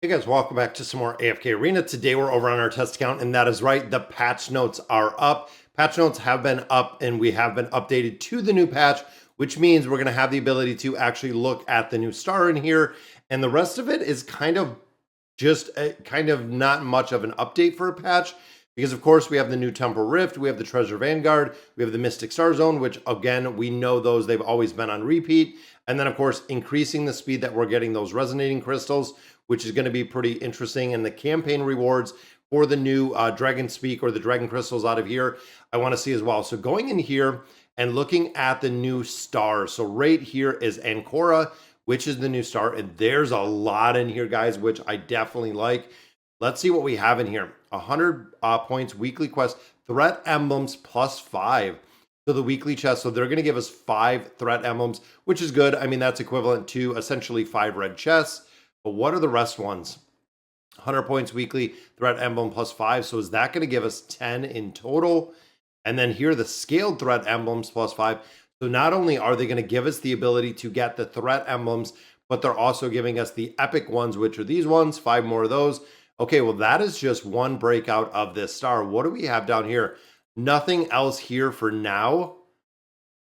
Hey guys, welcome back to some more AFK Arena. Today we're over on our test account, and that is right, the patch notes are up. Patch notes have been up, and we have been updated to the new patch, which means we're going to have the ability to actually look at the new star in here, and the rest of it is kind of just not much of an update for a patch, because of course we have the new Temporal Rift, we have the Treasure Vanguard, we have the Mystic Star Zone, which again, we know those, they've always been on repeat. And then of course, increasing the speed that we're getting those resonating crystals, which is going to be pretty interesting. And the campaign rewards for the new Dragon Speak or the Dragon Crystals out of here, I want to see as well. So going in here and looking at the new stars. So right here is Ancora, which is the new star. And there's a lot in here, guys, which I definitely like. Let's see what we have in here. 100 points, weekly quest, threat emblems +5 to the weekly chest. So they're going to give us 5 threat emblems, which is good. I mean, that's equivalent to essentially 5 red chests. But what are the rest ones? 100 points weekly, threat emblem +5. So is that going to give us 10 in total? And then here are the scaled threat emblems +5. So not only are they going to give us the ability to get the threat emblems, but they're also giving us the epic ones, which are these ones, 5 more of those. Okay, well, that is just one breakout of this star. What do we have down here? Nothing else here for now.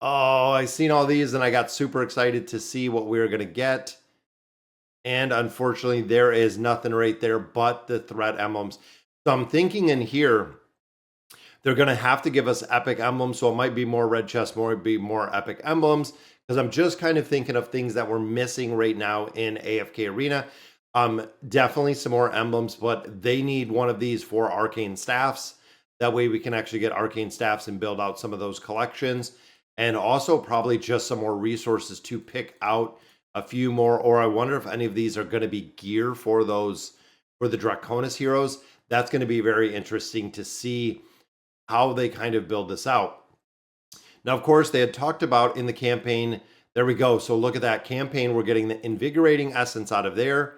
Oh, I seen all these and I got super excited to see what we were going to get. And unfortunately, there is nothing right there but the threat emblems. So I'm thinking in here, they're going to have to give us epic emblems. So it might be more red chests, might be more epic emblems. Because I'm just kind of thinking of things that we're missing right now in AFK Arena. Definitely some more emblems, but they need one of these for arcane staffs. That way we can actually get arcane staffs and build out some of those collections. And also probably just some more resources to pick out a few more, or I wonder if any of these are going to be gear for those, for the Draconis heroes. That's going to be very interesting to see how they kind of build this out. Now, of course, they had talked about in the campaign, there we go. So look at that campaign. We're getting the invigorating essence out of there,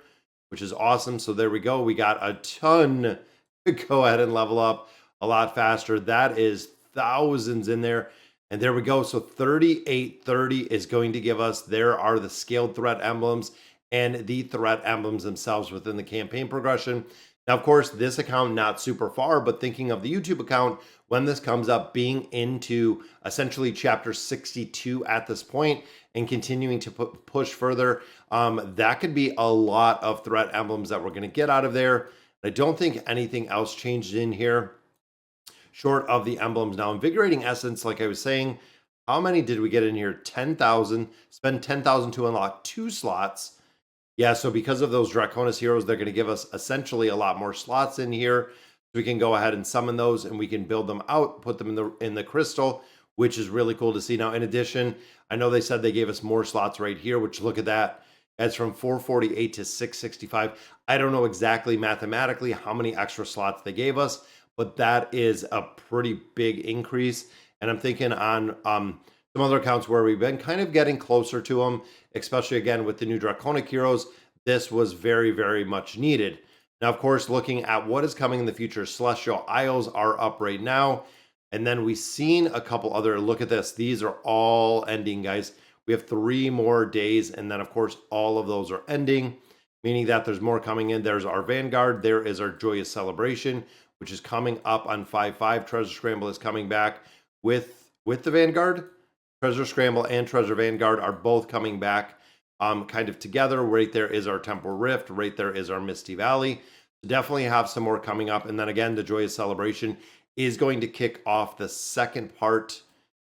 which is awesome. So there we go. We got a ton to go ahead and level up a lot faster. That is thousands in there. And there we go. So 3830 is going to give us, there are the scaled threat emblems and the threat emblems themselves within the campaign progression. Now, of course, this account, not super far, but thinking of the YouTube account, when this comes up, being into essentially chapter 62 at this point and continuing to push further, that could be a lot of threat emblems that we're going to get out of there. I don't think anything else changed in here short of the emblems. Now, invigorating essence, like I was saying, how many did we get in here? 10,000. Spend 10,000 to unlock 2 slots. Yeah, so because of those Draconis heroes, they're going to give us essentially a lot more slots in here. So we can go ahead and summon those and we can build them out, put them in the crystal, which is really cool to see. Now, in addition, I know they said they gave us more slots right here, which look at that. That's from 448 to 665. I don't know exactly mathematically how many extra slots they gave us, but that is a pretty big increase. And I'm thinking on some other accounts where we've been kind of getting closer to them, especially again with the new Draconic heroes, this was very, very much needed. Now, of course, looking at what is coming in the future, Celestial Isles are up right now. And then we've seen a couple other, look at this. These are all ending, guys. We have 3 more days. And then, of course, all of those are ending, meaning that there's more coming in. There's our Vanguard. There is our Joyous Celebration, which is coming up on 5/5. Treasure Scramble is coming back with the Vanguard. Treasure Scramble and Treasure Vanguard are both coming back kind of together. Right there is our Temporal Rift. Right there is our Misty Valley. Definitely have some more coming up. And then again, the Joyous Celebration is going to kick off the second part.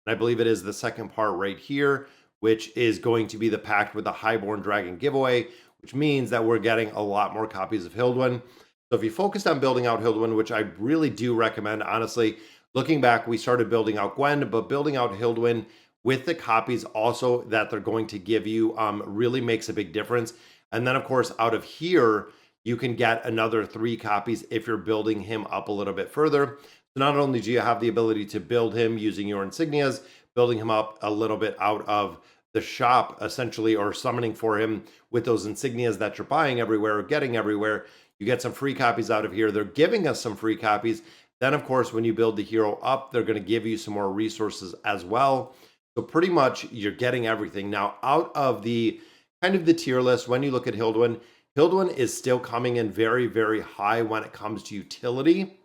And I believe it is the second part right here, which is going to be the Pact with the Highborn Dragon giveaway, which means that we're getting a lot more copies of Hildwyn. So if you focused on building out Hildwyn, which I really do recommend, honestly, looking back, we started building out Gwen, but building out Hildwyn with the copies also that they're going to give you really makes a big difference. And then, of course, out of here, you can get another 3 copies if you're building him up a little bit further. So not only do you have the ability to build him using your insignias, building him up a little bit out of the shop, essentially, or summoning for him with those insignias that you're buying everywhere or getting everywhere, you get some free copies out of here. They're giving us some free copies. Then, of course, when you build the hero up, they're going to give you some more resources as well. So pretty much you're getting everything. Now, out of the kind of the tier list, when you look at Hildwyn, Hilduin is still coming in very, very high when it comes to utility,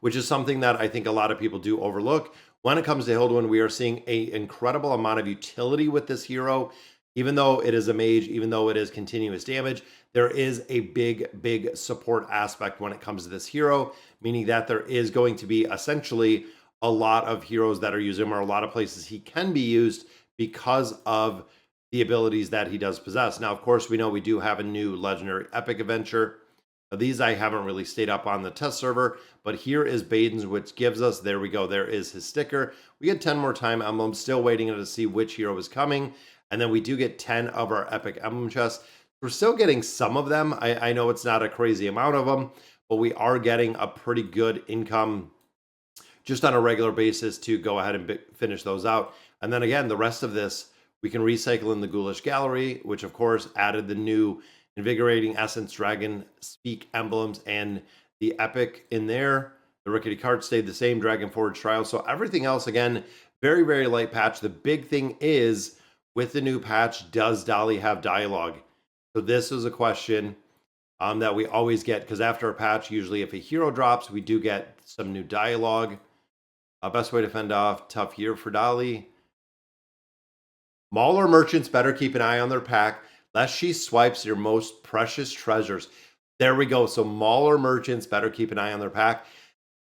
which is something that I think a lot of people do overlook. When it comes to Hilduin, we are seeing an incredible amount of utility with this hero. Even though it is a mage, even though it is continuous damage, there is a big, big support aspect when it comes to this hero, meaning that there is going to be essentially a lot of heroes that are using him, or a lot of places he can be used because of the abilities that he does possess. Now, of course, we know we do have a new legendary epic adventure. These I haven't really stayed up on the test server, but here is Baden's, which gives us, there we go, there is his sticker. We get 10 more time emblems, still waiting to see which hero is coming. And then we do get 10 of our epic emblem chests. We're still getting some of them. I know it's not a crazy amount of them, but we are getting a pretty good income just on a regular basis to go ahead and finish those out. And then again, the rest of this, we can recycle in the Ghoulish Gallery, which of course added the new Invigorating Essence, Dragon Speak emblems, and the epic in there. The rickety card stayed the same, Dragon Forge Trial. So everything else, again, very, very light patch. The big thing is, with the new patch, does Dolly have dialogue? So this is a question that we always get, because after a patch, usually if a hero drops, we do get some new dialogue. Best way to fend off, tough year for Dolly. Mauler merchants better keep an eye on their pack, lest she swipes your most precious treasures. There we go. So Mauler merchants better keep an eye on their pack.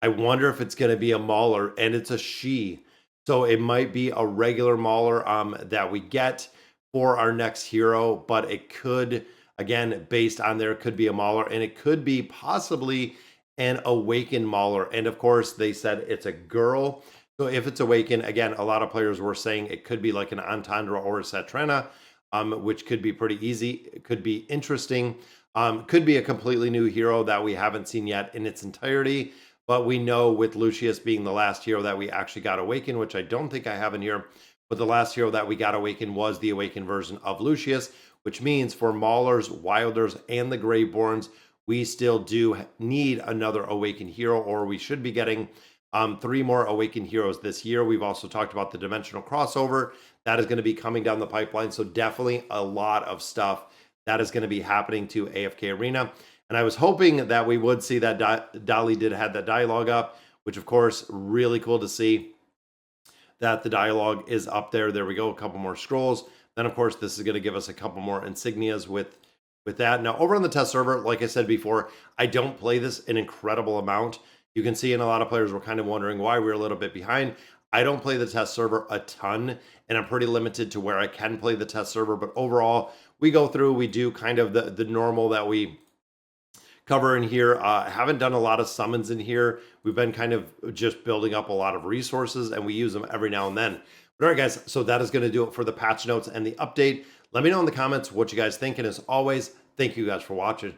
I wonder if it's going to be a Mauler, and it's a she. So it might be a regular Mauler that we get for our next hero, but it could, again, based on there, could be a Mauler, and it could be possibly an Awakened Mauler. And of course, they said it's a girl. So if it's Awakened, again, a lot of players were saying it could be like an Entendre or a Satrena, which could be pretty easy. It could be interesting. Could be a completely new hero that we haven't seen yet in its entirety. But we know with Lucius being the last hero that we actually got Awakened, which I don't think I have in here, but the last hero that we got Awakened was the Awakened version of Lucius, which means for Maulers, Wilders, and the Graveborns, we still do need another Awakened hero, or we should be getting 3 more Awakened heroes this year. We've also talked about the dimensional crossover. That is going to be coming down the pipeline. So definitely a lot of stuff that is going to be happening to AFK Arena. And I was hoping that we would see that Dolly did have that dialogue up, which of course, really cool to see that the dialogue is up there. There we go, a couple more scrolls. Then of course, this is going to give us a couple more insignias with that. Now over on the test server, like I said before, I don't play this an incredible amount. You can see in a lot of players were kind of wondering why we're a little bit behind. I don't play the test server a ton, and I'm pretty limited to where I can play the test server. But overall, we go through, we do kind of the normal that we cover in here. Haven't done a lot of summons in here. We've been kind of just building up a lot of resources, and we use them every now and then. But all right, guys, so that is going to do it for the patch notes and the update. Let me know in the comments what you guys think, and as always, thank you guys for watching.